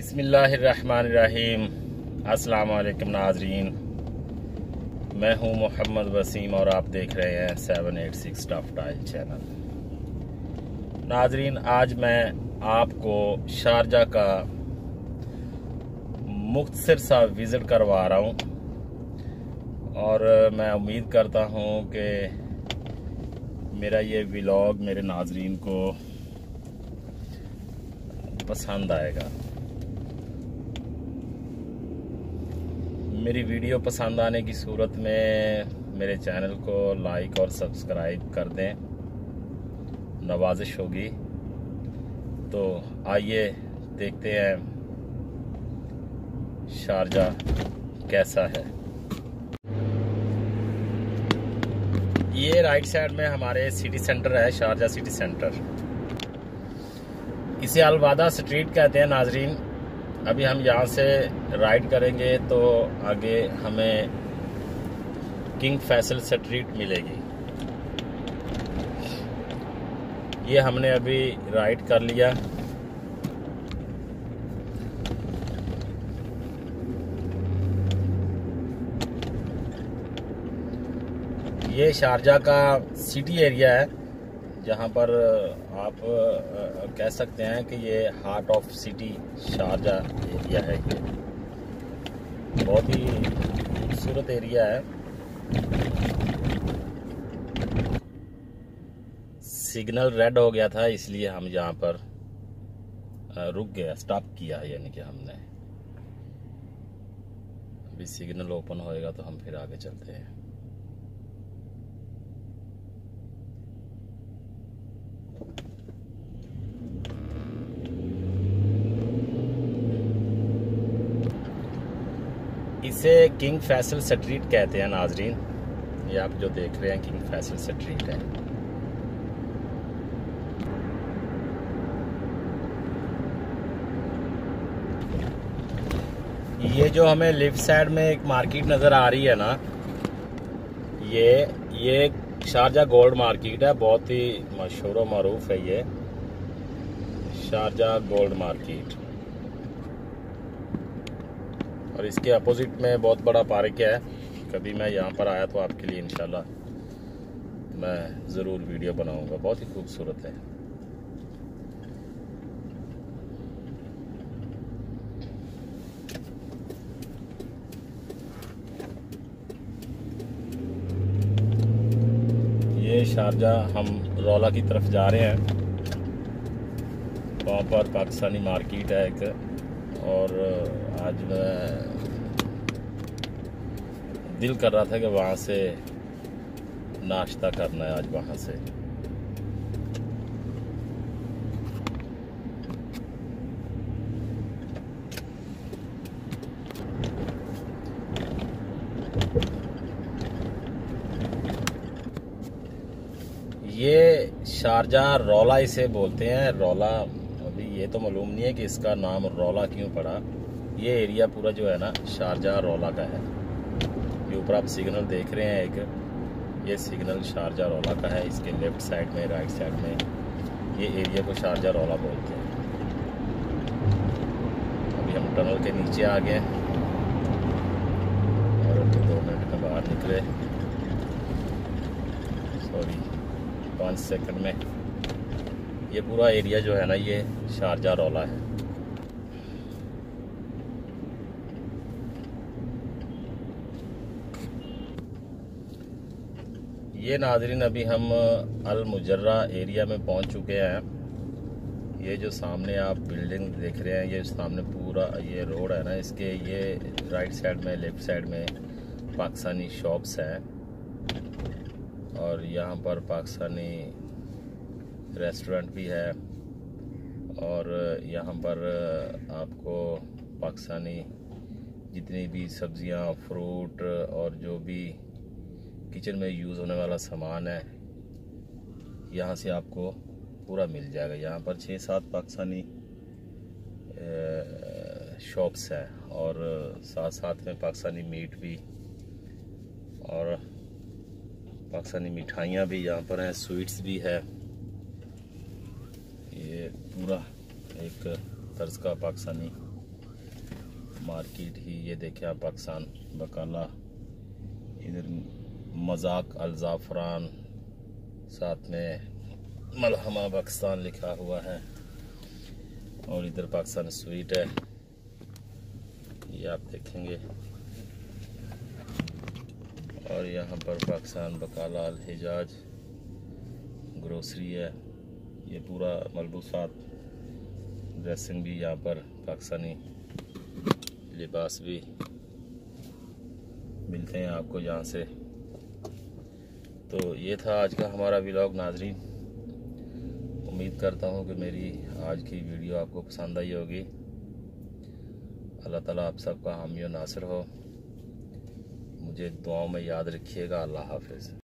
बिस्मिल्लाहिर्रहमानिर्रहीम। अस्सलाम वालेकुम नाजरीन, मैं हूं मोहम्मद वसीम और आप देख रहे हैं 786 टॉप-टाइल चैनल। नाजरीन, आज मैं आपको शारजा का मुख्तसर सा विज़िट करवा रहा हूं और मैं उम्मीद करता हूं कि मेरा ये व्लॉग मेरे नाजरीन को पसंद आएगा। मेरी वीडियो पसंद आने की सूरत में मेरे चैनल को लाइक और सब्सक्राइब कर दें, नवाजिश होगी। तो आइए देखते हैं शारजा कैसा है। ये राइट साइड में हमारे सिटी सेंटर है, शारजा सिटी सेंटर। इसे अलवादा स्ट्रीट कहते हैं नाजरीन। अभी हम यहाँ से राइड करेंगे तो आगे हमें किंग फैसल स्ट्रीट मिलेगी। ये हमने अभी राइड कर लिया। ये शारजा का सिटी एरिया है, जहाँ पर आप कह सकते हैं कि ये heart of city Sharjah area है। ये बहुत ही खूबसूरत एरिया है। सिग्नल रेड हो गया था, इसलिए हम यहाँ पर रुक गया, स्टॉप किया, यानी कि हमने। अभी सिग्नल ओपन होएगा तो हम फिर आगे चलते हैं। इसे किंग फैसल स्ट्रीट कहते हैं नाजरीन। ये आप जो देख रहे हैं किंग फैसल स्ट्रीट है। ये जो हमें लेफ्ट साइड में एक मार्केट नजर आ रही है ना, ये शारजा गोल्ड मार्केट है। बहुत ही मशहूर और मरूफ है ये शारजा गोल्ड मार्केट। और इसके अपोजिट में बहुत बड़ा पार्क है। कभी मैं यहाँ पर आया तो आपके लिए इंशाल्लाह मैं ज़रूर वीडियो बनाऊंगा। बहुत ही खूबसूरत है। ये शारजा हम रौला की तरफ जा रहे हैं। वहाँ पर पाकिस्तानी मार्केट है एक। और आज मैं दिल कर रहा था कि वहाँ से नाश्ता करना है आज वहाँ से। ये शारजा रौला इसे बोलते हैं। रौला, अभी ये तो मालूम नहीं है कि इसका नाम रौला क्यों पड़ा। ये एरिया पूरा जो है ना शारजा रौला का है। ये ऊपर आप सिग्नल देख रहे हैं एक, ये सिग्नल शारजा रौला का है। इसके लेफ्ट साइड में, राइट साइड में ये एरिया को शारजा रौला बोलते हैं। अभी हम टनल के नीचे आ गए और अभी 2 मिनट में बाहर निकले। सॉरी, 5 सेकंड में। ये पूरा एरिया जो है ना ये शारजा रौला है। ये नाजरीन, अभी हम अल मुजर्रा एरिया में पहुंच चुके हैं। ये जो सामने आप बिल्डिंग देख रहे हैं, ये सामने पूरा ये रोड है ना, इसके ये राइट साइड में, लेफ्ट साइड में पाकिस्तानी शॉप्स हैं। और यहाँ पर पाकिस्तानी रेस्टोरेंट भी है। और यहाँ पर आपको पाकिस्तानी जितनी भी सब्जियाँ, फ्रूट और जो भी किचन में यूज़ होने वाला सामान है, यहाँ से आपको पूरा मिल जाएगा। यहाँ पर 6-7 पाकिस्तानी शॉप्स हैं और साथ साथ में पाकिस्तानी मीट भी और पाकिस्तानी मिठाइयाँ भी यहाँ पर हैं, स्वीट्स भी है। ये पूरा एक तर्ज का पाकिस्तानी मार्केट ही। ये देखें आप, पाकिस्तान बकाला, इधर मजाक अल ज़ाफ़रान, साथ में मलहमा पाकिस्तान लिखा हुआ है, और इधर पाकिस्तान स्वीट है, ये आप देखेंगे। और यहाँ पर पाकिस्तान बकाला अल हिजाज ग्रोसरी है। ये पूरा मलबूसात, ड्रेसिंग भी यहाँ पर, पाकिस्तानी लिबास भी मिलते हैं आपको यहाँ से। तो ये था आज का हमारा व्लॉग नाज़रीन। उम्मीद करता हूँ कि मेरी आज की वीडियो आपको पसंद आई होगी। अल्लाह ताला आप सबका हामी और नासिर हो। मुझे दुआओं में याद रखिएगा। अल्लाह हाफ़िज़।